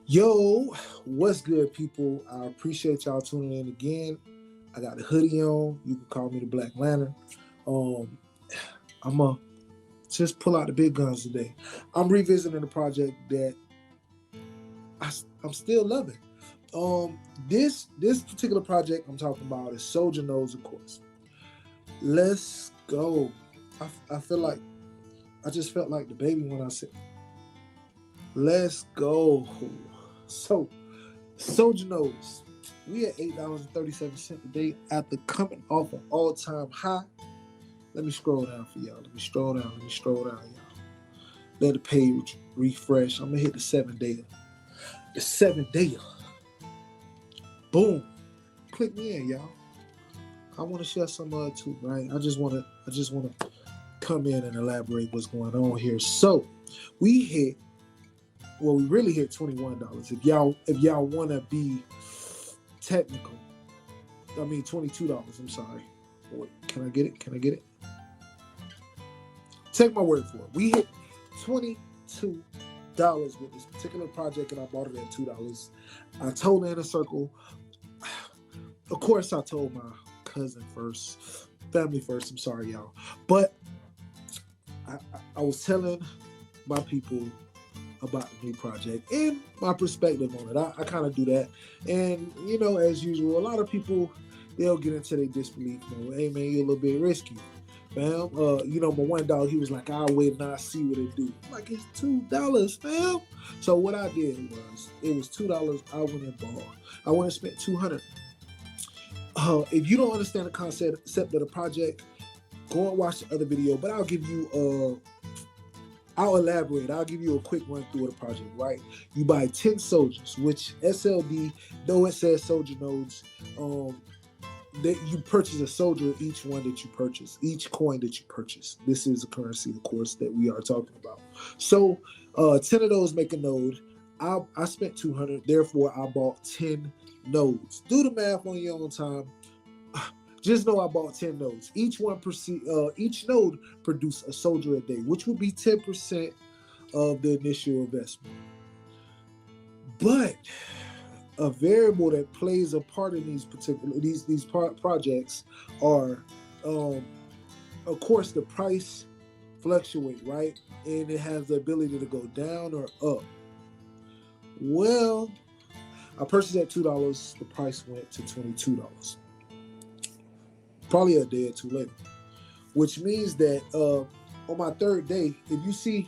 Yo, what's good, people? I appreciate y'all tuning in again. I got the hoodie on. You can call me the Black Lantern. Um, I'm going to just pull out the big guns today. I'm revisiting a project that I'm still loving. This particular project I'm talking about is Soldier Knows, of course. Let's go. I feel like I just felt like the baby when I said, let's go. So, Soldier Knows. We at $8.37 today after coming off an all-time high. Let me scroll down for y'all. Let me scroll down, y'all. Let the page refresh. I'm gonna hit the 7-day. The 7-day. Boom. Click me in, y'all. I want to share some too, right? I just wanna come in and elaborate what's going on here. So we really hit $21. If y'all wanna be technical, I mean $22. I'm sorry. Wait, can I get it? Take my word for it. We hit $22 with this particular project, and I bought it at $2. I told Inner Circle. Of course, I told my cousin first, family first. I'm sorry, y'all, but I was telling my people about the new project and my perspective on it. I kind of do that, and as usual, a lot of people, they'll get into their disbelief. Hey man, you're a little bit risky, fam. My one dog, he was like, I'll wait and I'll see what it do. I'm like, it's $2, fam. So what I did was, it was $2. I went and bought. I went and spent $200. If you don't understand the concept of the project, go and watch the other video. But I'll elaborate. I'll give you a quick run through of the project, right? You buy 10 soldiers, which SLD, though it says Soldier Nodes, that you purchase a soldier each one that you purchase, each coin that you purchase. This is a currency, of course, that we are talking about. So 10 of those make a node. I spent $200, therefore I bought 10 nodes. Do the math on your own time. Just know I bought 10 nodes. Each node produced a soldier a day, which would be 10% of the initial investment. But a variable that plays a part in these projects are, of course, the price fluctuate, right? And it has the ability to go down or up. Well, I purchased at $2. The price went to $22. Probably a day or two later, which means that on my third day, if you see,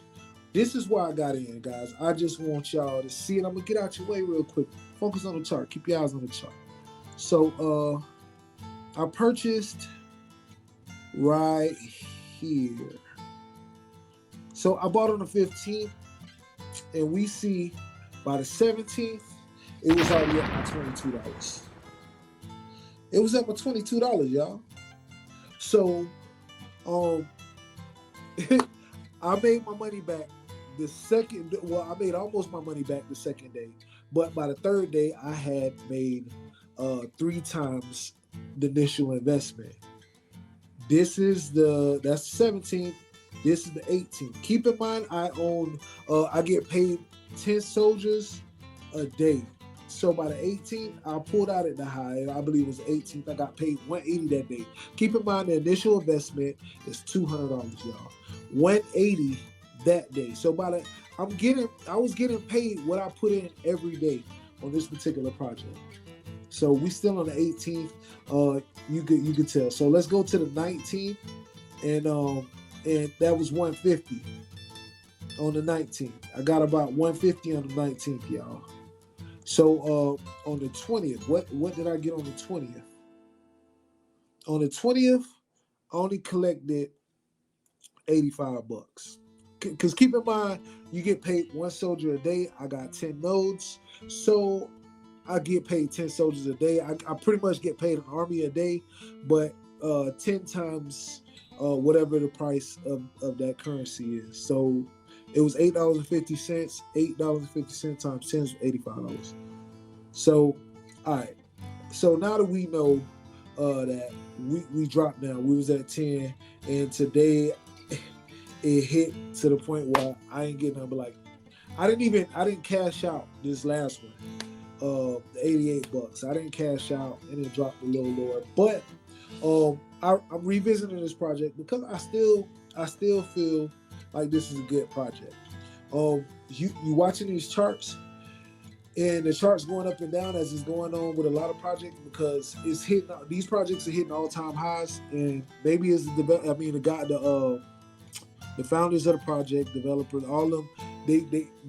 this is why I got in, guys. I just want y'all to see it. I'm gonna get out your way real quick. Focus on the chart. Keep your eyes on the chart. So I purchased right here. So I bought on the 15th, and we see by the 17th, it was already at my $22. It was at my $22, y'all. So, I made my money back the second. Well, I made almost my money back the second day, but by the third day, I had made 3 times the initial investment. That's the 17th. This is the 18th. Keep in mind, I get paid 10 soldiers a day. So by the 18th, I pulled out at the high. I believe it was the 18th. I got paid $180 that day. Keep in mind the initial investment is $200, y'all. $180 that day. So I was getting paid what I put in every day on this particular project. So we still on the 18th. You could tell. So let's go to the 19th, and that was $150 on the 19th. I got about $150 on the 19th, y'all. So on the 20th, what did I get on the 20th? On the 20th, I only collected $85. Because keep in mind, you get paid 1 soldier a day. I got 10 nodes, so I get paid 10 soldiers a day. I pretty much get paid an army a day, but 10 times whatever the price of that currency is. So it was $8.50. $8.50 times 10 is $85. So, all right. So now that we know that we dropped down, we was at 10, and today it hit to the point where I ain't getting nothing but like I didn't cash out this last one. The $88. I didn't cash out and it dropped a little lower. But I'm revisiting this project because I still feel like this is a good project. You watching these charts, and the charts going up and down as is going on with a lot of projects because it's hitting. These projects are hitting all-time highs, and maybe it's the founders of the project, developers, all of them,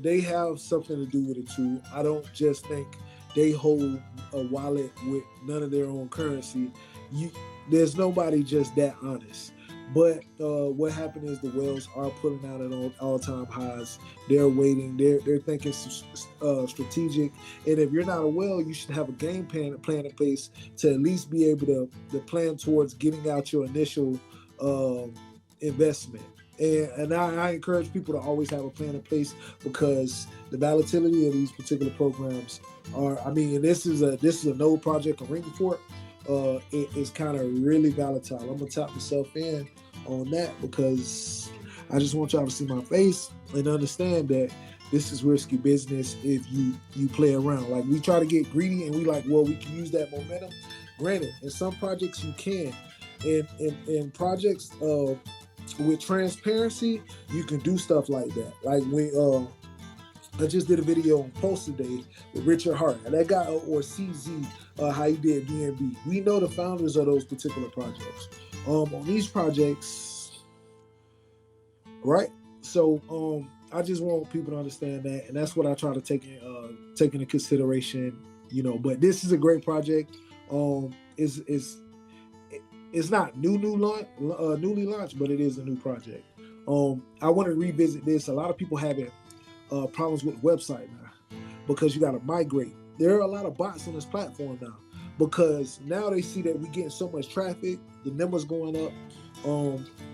they have something to do with it too. I don't just think they hold a wallet with none of their own currency. There's nobody just that honest. But what happened is the whales are putting out at all-time highs. They're waiting. They're thinking strategic. And if you're not a whale, you should have a game plan in place to at least be able to plan towards getting out your initial investment. And I encourage people to always have a plan in place because the volatility of these particular programs are. I mean, this is a node project, a ring report. It is kind of really volatile. I'm gonna tap myself in on that because I just want y'all to see my face and understand that this is risky business if you play around. Like, we try to get greedy and we like, well, we can use that momentum. Granted, in some projects you can. In projects with transparency, you can do stuff like that. Like when I just did a video on Pulse today with Richard Hart, and that guy, or CZ, how he did BNB. We know the founders of those particular projects. On these projects, right? So I just want people to understand that, and that's what I try to take into consideration. But this is a great project. It's not newly launched, but it is a new project. I want to revisit this. A lot of people having problems with the website now because you got to migrate. There are a lot of bots on this platform now because now they see that we're getting so much traffic, the numbers going up,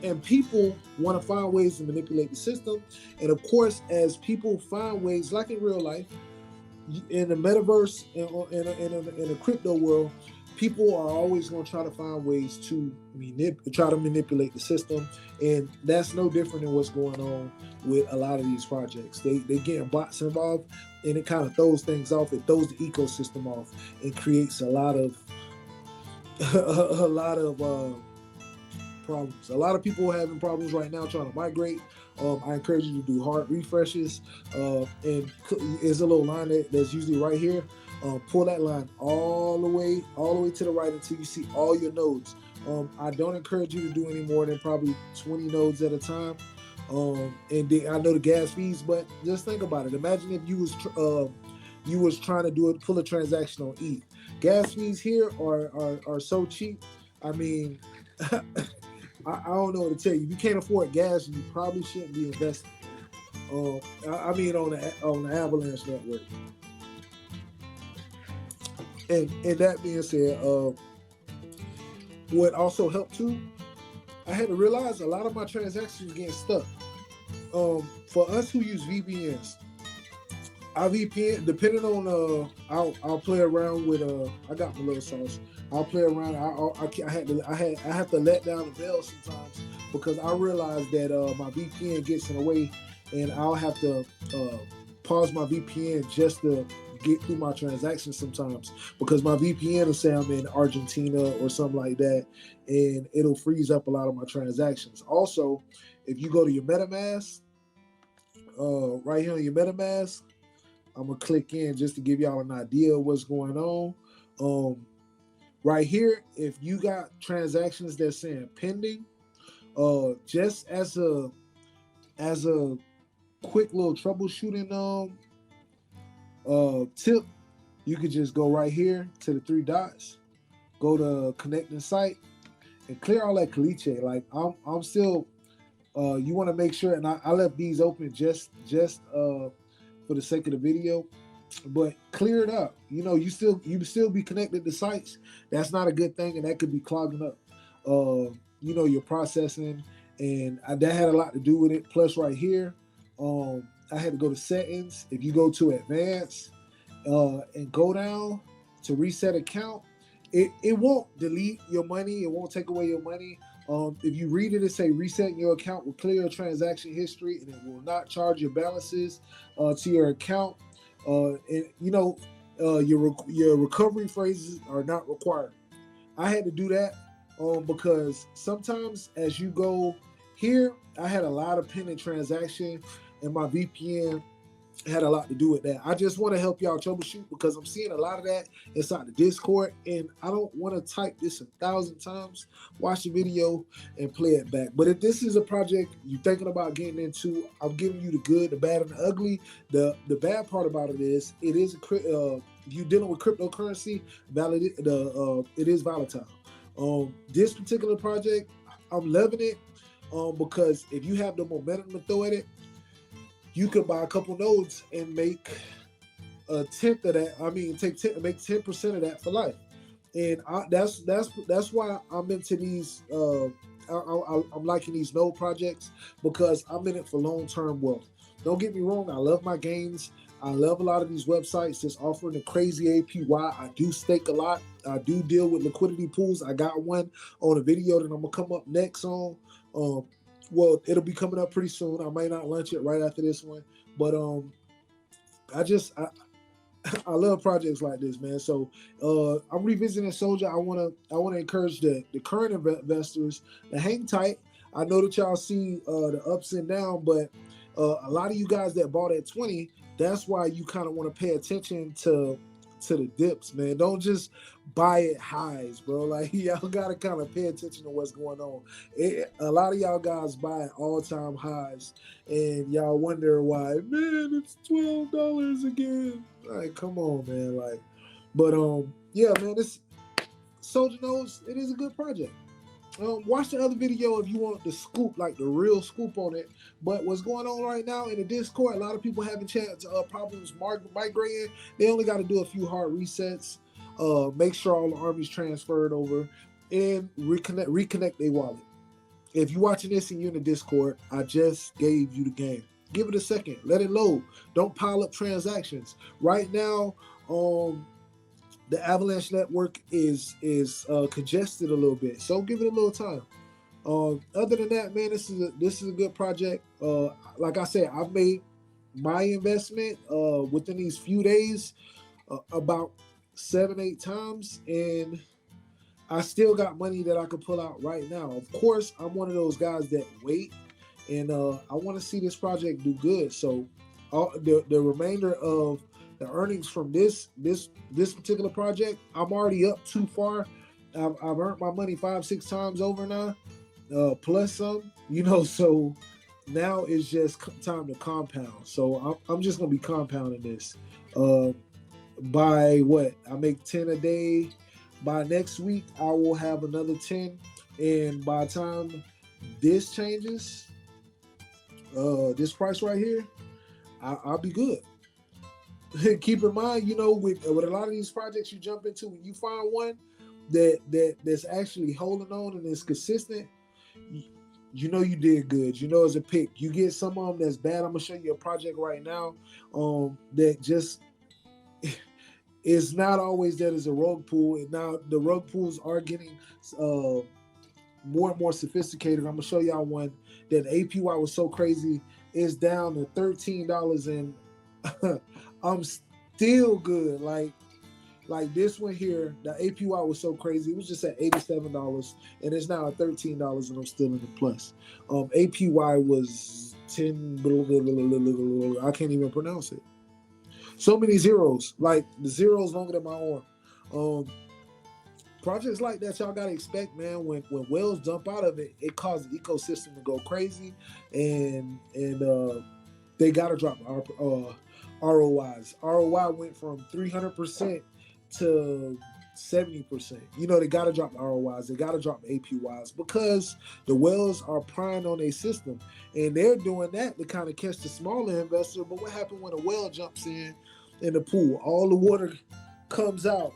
and people want to find ways to manipulate the system. And of course, as people find ways, like in real life, in the metaverse, in the crypto world, people are always going to try to find ways to try to manipulate the system, and that's no different than what's going on with a lot of these projects. They getting bots involved, and it kind of throws things off. It throws the ecosystem off and creates a lot of problems. A lot of people are having problems right now trying to migrate. I encourage you to do hard refreshes, and there's a little line that's usually right here. Pull that line all the way to the right until you see all your nodes. I don't encourage you to do any more than probably 20 nodes at a time. And I know the gas fees, but just think about it. Imagine if you was trying to pull a transaction on ETH. Gas fees here are so cheap. I mean, I don't know what to tell you. If you can't afford gas, you probably shouldn't be investing. I mean, on the Avalanche network. And that being said, what also helped too, I had to realize a lot of my transactions getting stuck. For us who use VPNs, our VPN, depending on I'll play around with I got my little sauce. I'll play around. I have to let down the veil sometimes because I realize that my VPN gets in the way, and I'll have to pause my VPN just to get through my transactions sometimes because my VPN will say I'm in Argentina or something like that, and it'll freeze up a lot of my transactions. Also, if you go to your MetaMask, right here on your MetaMask, I'm gonna click in just to give y'all an idea of what's going on. Right here, if you got transactions that's saying pending, just as a quick little troubleshooting tip, you could just go right here to the three dots, go to connecting site, and clear all that caliche. Like I'm still, you want to make sure, and I left these open just for the sake of the video, but clear it up. You still be connected to sites. That's not a good thing, and that could be clogging up, your processing, and that had a lot to do with it. Plus, right here, I had to go to settings. If you go to advanced and go down to reset account, it won't delete your money. It won't take away your money, If you read it, it say reset your account will clear your transaction history and it will not charge your balances to your account. And your recovery phrases are not required. I had to do that because sometimes as you go here, I had a lot of pending transaction and my VPN had a lot to do with that. I just want to help y'all troubleshoot because I'm seeing a lot of that inside the Discord, and I don't want to type this 1,000 times, watch the video, and play it back. But if this is a project you're thinking about getting into, I'm giving you the good, the bad, and the ugly. The bad part about it is you dealing with cryptocurrency, it is volatile. This particular project, I'm loving it because if you have the momentum to throw at it, you could buy a couple nodes and make a tenth of that. I mean, make 10% of that for life, and that's why I'm into these. I'm liking these node projects because I'm in it for long-term wealth. Don't get me wrong, I love my gains. I love a lot of these websites that's offering a crazy APY. I do stake a lot. I do deal with liquidity pools. I got one on a video that I'm gonna come up next on. Well, it'll be coming up pretty soon. I might not launch it right after this one, but I I love projects like this, man. So I'm revisiting Soldier. I wanna encourage the current investors to hang tight. I know that y'all see the ups and downs, but a lot of you guys that bought at 20, that's why you kind of want to pay attention to the dips, man. Don't just buy it highs, bro. Like y'all gotta kind of pay attention to what's going on. A lot of y'all guys buy at all-time highs, and y'all wonder why. Man, it's $12 again. Like, come on, man. Like, but yeah, man. This Soldier knows it is a good project. Watch the other video if you want the scoop, like the real scoop on it. But what's going on right now in the Discord, a lot of people having problems migrating. They only got to do a few hard resets, make sure all the armies transferred over, and reconnect their wallet. If you're watching this and you're in the Discord, I just gave you the game. Give it a second. Let it load. Don't pile up transactions. Right now, the Avalanche network is congested a little bit, so give it a little time. Other than that, man, this is a good project. Like I said, I've made my investment within these few days about 7-8 times, and I still got money that I could pull out right now. Of course, I'm one of those guys that wait, and I want to see this project do good. So the remainder of the earnings from this particular project, I'm already up too far. I've earned my money 5-6 times over now, plus some. So now it's just time to compound. So I'm just gonna be compounding this. By what I make 10 a day. By next week, I will have another 10, and by the time this changes, this price right here, I'll be good. Keep in mind, with a lot of these projects you jump into, when you find one that's actually holding on and is consistent, you did good. As a pick, you get some of them that's bad. I'm gonna show you a project right now that just it's not always that as a rug pull. And now the rug pulls are getting more and more sophisticated. I'm gonna show y'all one that APY was so crazy, it's down to $13, and I'm still good. Like this one here, the APY was so crazy. It was just at $87, and it's now at $13, and I'm still in the plus. APY was 10. I can't even pronounce it. So many zeros, like the zeros longer than my arm. Projects like that, y'all gotta expect, man. When whales jump out of it, it causes the ecosystem to go crazy, and they gotta drop ROIs. ROI went from 300% to 70%. They gotta drop the ROIs, they gotta drop the APYs because the whales are prying on their system, and they're doing that to kind of catch the smaller investor. But what happened when a whale jumps in the pool? All the water comes out,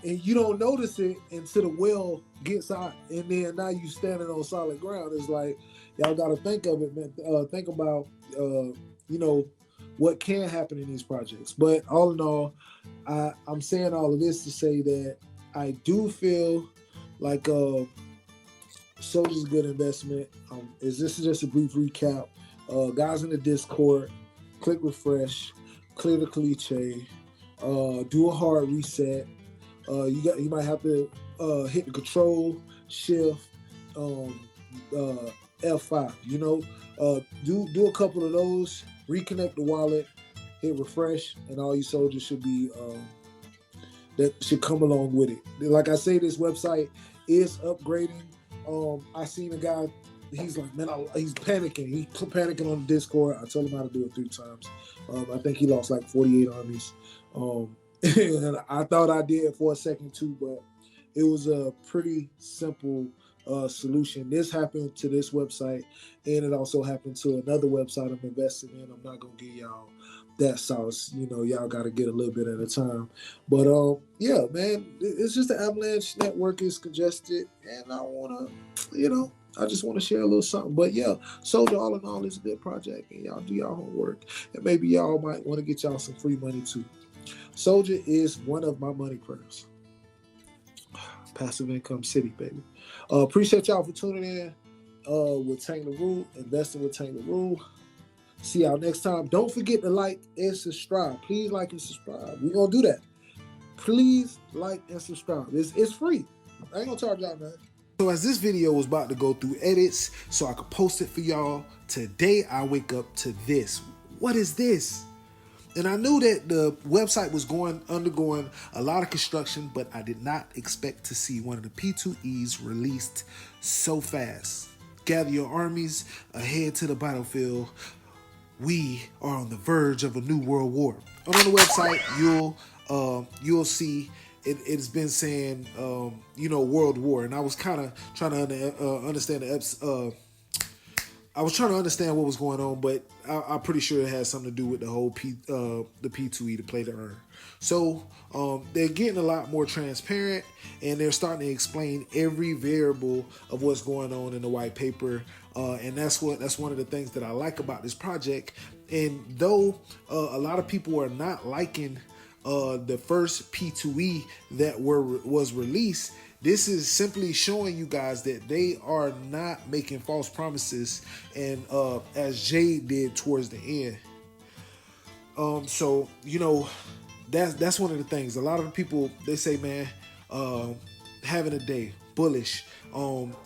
and you don't notice it until the whale gets out, and then now you standing on solid ground. It's like y'all gotta think of it, man. Think about what can happen in these projects. But all in all, I'm saying all of this to say that I do feel like Soldier's a good investment. This is just a brief recap. Guys in the Discord, click refresh, clear the cliche, do a hard reset. You might have to hit the control shift F5. Do a couple of those. Reconnect the wallet, hit refresh, and all you soldiers should be that should come along with it. Like I say, this website is upgrading. I seen a guy. He's like, man, he's panicking. He's panicking on the Discord. I told him how to do it 3 times. I think he lost like 48 armies. And I thought I did for a second too, but it was a pretty simple solution. This happened to this website, and it also happened to another website I'm investing in. I'm not gonna give y'all that sauce. Y'all got to get a little bit at a time. But yeah, man, it's just the Avalanche network is congested, and I just want to share a little something. But yeah, Soldier, all in all, is a good project, and y'all do y'all homework, and maybe y'all might want to get y'all some free money too. Soldier is one of my money prayers. Passive income city, baby. Appreciate y'all for tuning in with Tank LaRue, investing with Tank LaRue. See y'all next time. Don't forget to like and subscribe. Please like and subscribe. We're going to do that. Please like and subscribe. It's free. I ain't going to charge y'all nothing. So as this video was about to go through edits so I could post it for y'all, today I wake up to this. What is this? And I knew that the website was undergoing a lot of construction, but I did not expect to see one of the P2Es released so fast. Gather your armies, ahead to the battlefield. We are on the verge of a new world war. And on the website, you'll see it's been saying world war, and I was kind of trying to understand I was trying to understand what was going on, but I'm pretty sure it has something to do with the whole the P2E, to play to earn. So they're getting a lot more transparent, and they're starting to explain every variable of what's going on in the white paper. And that's one of the things that I like about this project. And though a lot of people are not liking the first P2E that was released, this is simply showing you guys that they are not making false promises, and as Jay did towards the end. So that's one of the things. A lot of the people, they say, man, having a day bullish.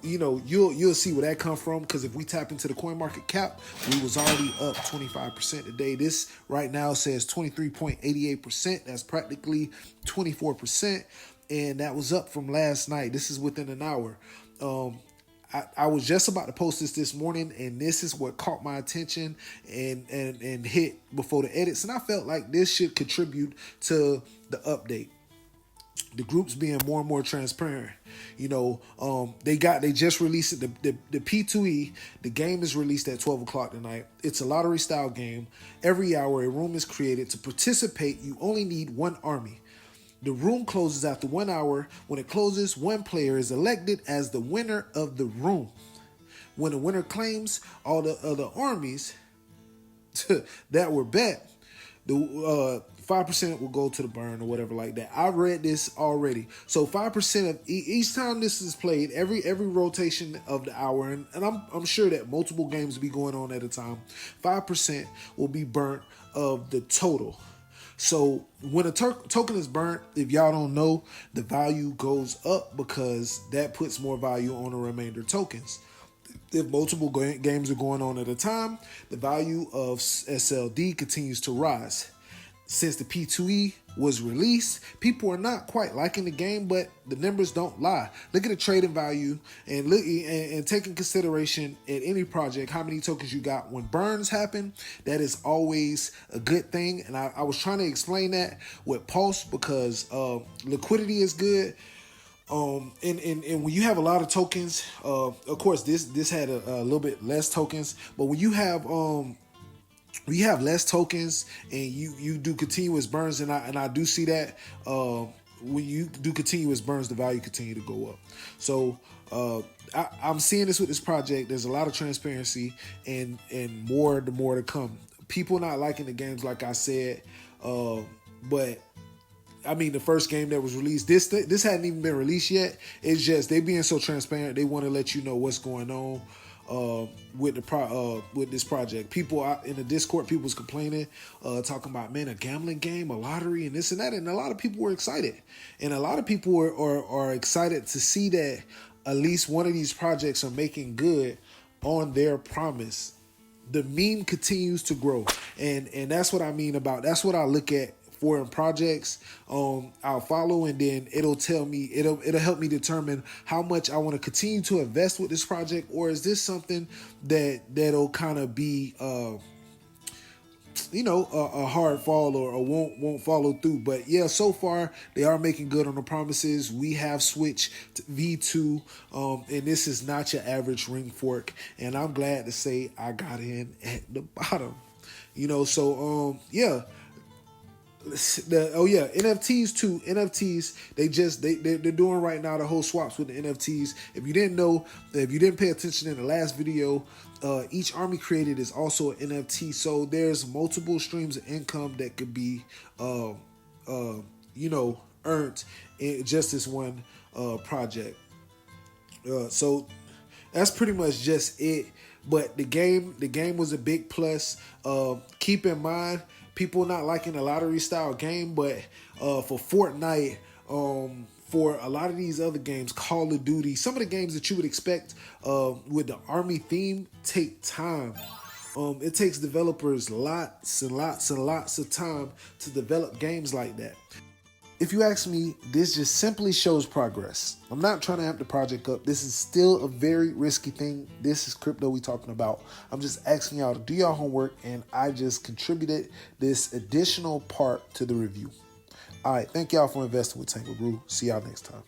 You'll see where that come from, because if we tap into the coin market cap, we was already up 25% today. This right now says 23.88%. That's practically 24%, and that was up from last night. This is within an hour. I was just about to post this morning, and this is what caught my attention and hit before the edits, and I felt like this should contribute to the update. The groups being more and more transparent. They just released it. The P2E, the game is released at 12 o'clock tonight. It's a lottery style game. Every hour a room is created. To participate, you only need 1 army. The room closes after 1 hour. When it closes, 1 player is elected as the winner of the room. When the winner claims all the other armies that were bet, the 5% will go to the burn or whatever like that. I read this already. So 5% of each time this is played, every rotation of the hour, and I'm sure that multiple games will be going on at a time, 5% will be burnt of the total. So when a token is burnt, if y'all don't know, the value goes up because that puts more value on the remainder tokens. If multiple games are going on at a time, the value of SLD continues to rise. Since the P2E was released, people are not quite liking the game, but the numbers don't lie. Look at the trading value and take in consideration in any project how many tokens you got. When burns happen, that is always a good thing. And I was trying to explain that with Pulse, because liquidity is good. And when you have a lot of tokens, of course this had a little bit less tokens, but when you have less tokens and you do continuous burns, and I do see that when you do continuous burns, the value continue to go up. So I'm seeing this with this project. There's a lot of transparency and more to come. People not liking the games, like I said, but I mean, the first game that was released. This hadn't even been released yet. It's just they being so transparent. They want to let you know what's going on with with this project. People out in the Discord, people was complaining, talking about, man, a gambling game, a lottery, and this and that. And a lot of people were excited, and a lot of people are excited to see that at least one of these projects are making good on their promise. The meme continues to grow, and that's what I mean about. That's what I look at foreign projects. I'll follow, and then it'll tell me, it'll help me determine how much I want to continue to invest with this project, or is this something that'll kind of be a hard fall, or won't follow through. But yeah, so far they are making good on the promises. We have switched to V2, and this is not your average ring fork, and I'm glad to say I got in at the bottom. NFTs too. NFTs, they're doing right now the whole swaps with the NFTs. If you didn't know, if you didn't pay attention in the last video, each army created is also an NFT. So there's multiple streams of income that could be earned in just this one project. So that's pretty much just it. But the game was a big plus. Keep in mind, people not liking the lottery style game, but for Fortnite, for a lot of these other games, Call of Duty, some of the games that you would expect with the army theme take time. It takes developers lots and lots and lots of time to develop games like that. If you ask me, this just simply shows progress. I'm not trying to amp the project up. This is still a very risky thing. This is crypto we talking about. I'm just asking y'all to do y'all homework, and I just contributed this additional part to the review. All right, thank y'all for investing with Tango Brew. See y'all next time.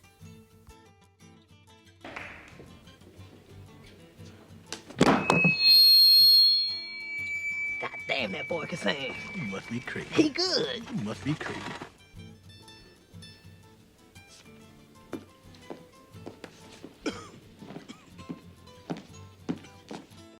God damn, that boy can sing. You must be crazy. He good. You must be crazy.